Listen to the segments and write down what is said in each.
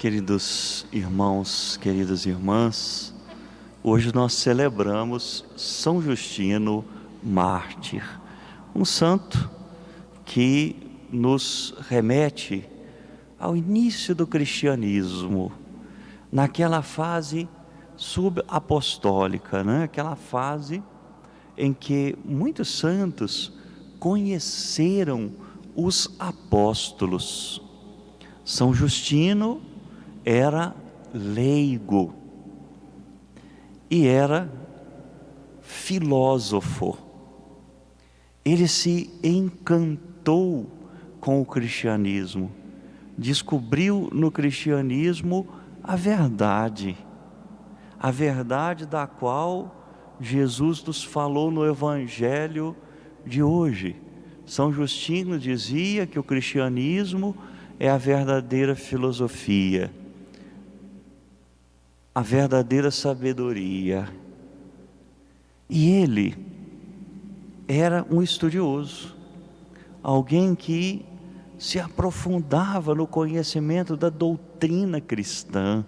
Queridos irmãos, queridas irmãs, hoje nós celebramos São Justino mártir, um santo que nos remete ao início do cristianismo, naquela fase subapostólica, né? Aquela fase em que muitos santos conheceram os apóstolos. São Justino era leigo e era filósofo. Ele se encantou com o cristianismo, descobriu no cristianismo a verdade da qual Jesus nos falou no Evangelho de hoje. São Justino dizia que o cristianismo é a verdadeira filosofia, a verdadeira sabedoria. E ele era um estudioso, alguém que se aprofundava no conhecimento da doutrina cristã.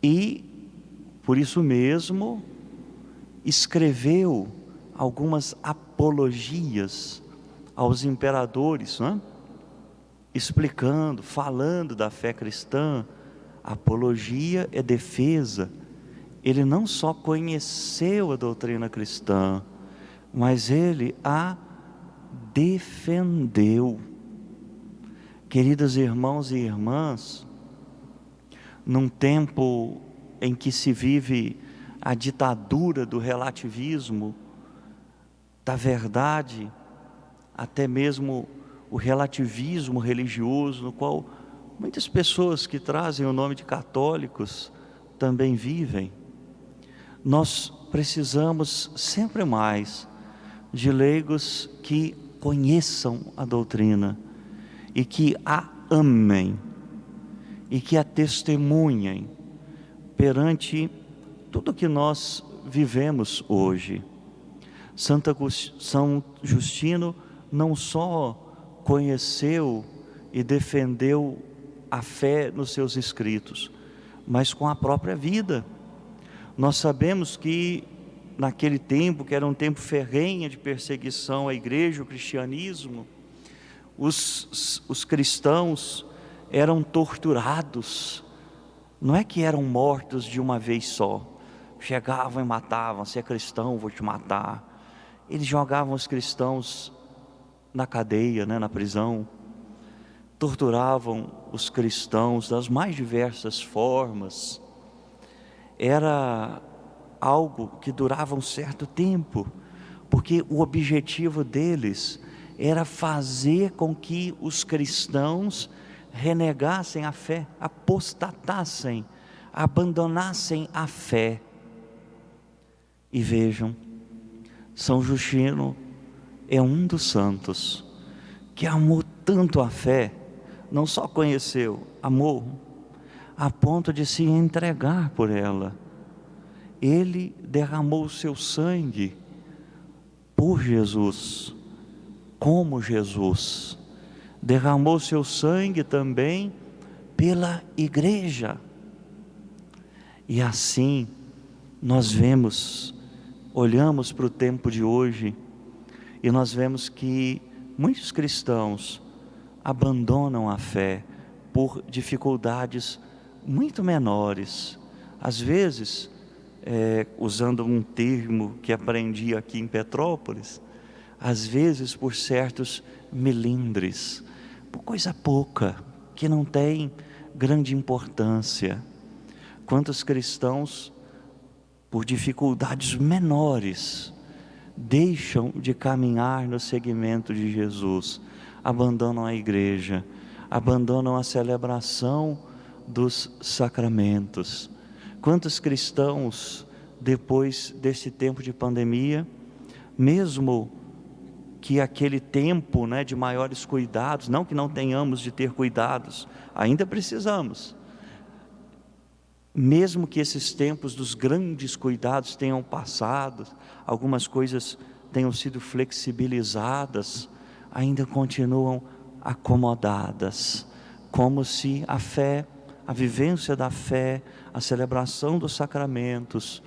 E, por isso mesmo, escreveu algumas apologias aos imperadores, né? Explicando, falando da fé cristã. Apologia é defesa. Ele não só conheceu a doutrina cristã, mas ele a defendeu. Queridos irmãos e irmãs, num tempo em que se vive a ditadura do relativismo, da verdade, até mesmo o relativismo religioso, no qual muitas pessoas que trazem o nome de católicos também vivem, nós precisamos sempre mais de leigos que conheçam a doutrina e que a amem e que a testemunhem perante tudo que nós vivemos hoje. São Justino não só conheceu e defendeu a fé nos seus escritos, mas com a própria vida. Nós sabemos que naquele tempo, que era um tempo ferrenho de perseguição à igreja, o cristianismo, os cristãos eram torturados. Não é que eram mortos de uma vez só, chegavam e matavam. Se é cristão, vou te matar. Eles jogavam os cristãos na cadeia, né, na prisão, torturavam os cristãos das mais diversas formas. Era algo que durava um certo tempo, porque o objetivo deles era fazer com que os cristãos renegassem a fé, apostatassem, abandonassem a fé. E vejam, São Justino é um dos santos que amou tanto a fé, não só conheceu, amou, a ponto de se entregar por ela. Ele derramou o seu sangue por Jesus, como Jesus derramou seu sangue também pela igreja. E assim nós vemos, olhamos para o tempo de hoje e nós vemos que muitos cristãos abandonam a fé por dificuldades muito menores. Às vezes, usando um termo que aprendi aqui em Petrópolis, às vezes por certos melindres, por coisa pouca, que não tem grande importância. Quantos cristãos, por dificuldades menores, deixam de caminhar no seguimento de Jesus, abandonam a igreja, abandonam a celebração dos sacramentos. Quantos cristãos, depois desse tempo de pandemia, mesmo que aquele tempo, né, de maiores cuidados, não que não tenhamos de ter cuidados, ainda precisamos, mesmo que esses tempos dos grandes cuidados tenham passado, algumas coisas tenham sido flexibilizadas, ainda continuam acomodadas, como se a fé, a vivência da fé, a celebração dos sacramentos,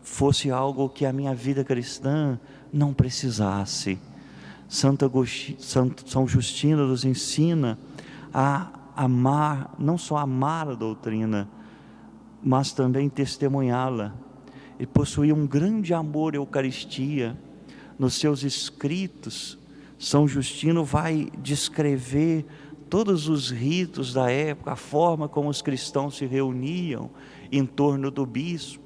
fosse algo que a minha vida cristã não precisasse. São Justino nos ensina a amar, não só amar a doutrina, mas também testemunhá-la. Ele possuía um grande amor à Eucaristia. Nos seus escritos, São Justino vai descrever todos os ritos da época, a forma como os cristãos se reuniam em torno do bispo,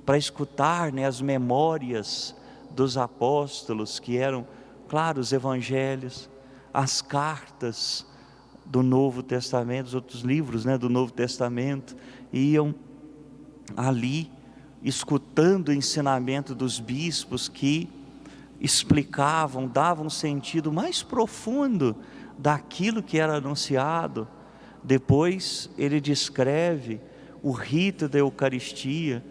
para escutar, as memórias dos apóstolos, que eram, claro, os evangelhos, as cartas do Novo Testamento, os outros livros do Novo Testamento, iam ali escutando o ensinamento dos bispos, que explicavam, davam um sentido mais profundo daquilo que era anunciado. Depois ele descreve o rito da Eucaristia,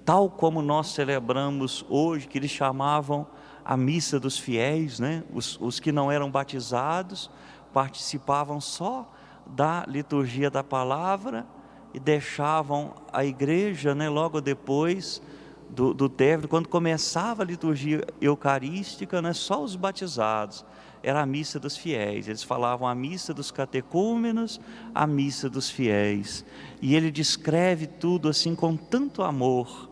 tal como nós celebramos hoje, que eles chamavam a missa dos fiéis, os que não eram batizados participavam só da liturgia da palavra e deixavam a igreja, logo depois do término, quando começava a liturgia eucarística, só os batizados, era a missa dos fiéis. Eles falavam a missa dos catecúmenos, a missa dos fiéis, e ele descreve tudo assim com tanto amor,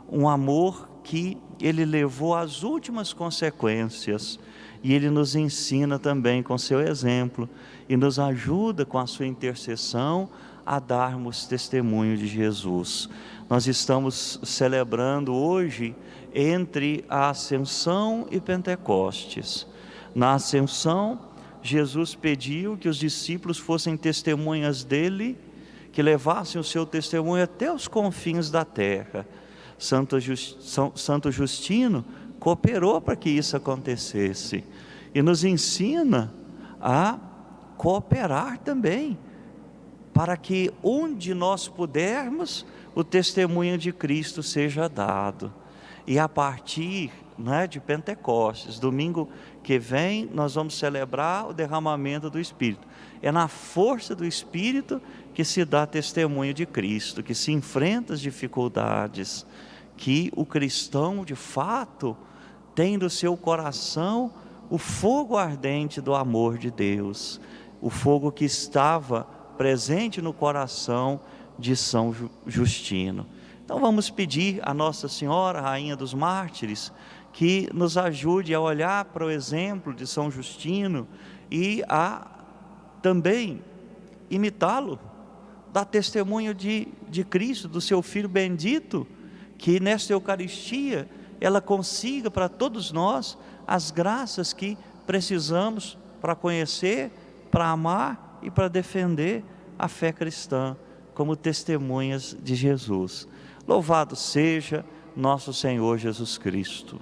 um amor que ele levou às últimas consequências, e ele nos ensina também com seu exemplo, e nos ajuda com a sua intercessão a darmos testemunho de Jesus. Nós estamos celebrando hoje entre a Ascensão e Pentecostes. Na Ascensão, Jesus pediu que os discípulos fossem testemunhas dele, que levassem o seu testemunho até os confins da terra. Santo Justino cooperou para que isso acontecesse e nos ensina a cooperar também, para que onde nós pudermos, o testemunho de Cristo seja dado. E a partir de Pentecostes, domingo que vem, nós vamos celebrar o derramamento do Espírito. É na força do Espírito que se dá testemunho de Cristo, que se enfrenta as dificuldades, que o cristão de fato tem no seu coração o fogo ardente do amor de Deus, o fogo que estava presente no coração de São Justino. Então vamos pedir a Nossa Senhora, Rainha dos Mártires, que nos ajude a olhar para o exemplo de São Justino e a também imitá-lo, dar testemunho de Cristo, do seu Filho bendito, que nesta Eucaristia ela consiga para todos nós as graças que precisamos para conhecer, para amar e para defender a fé cristã como testemunhas de Jesus. Louvado seja nosso Senhor Jesus Cristo.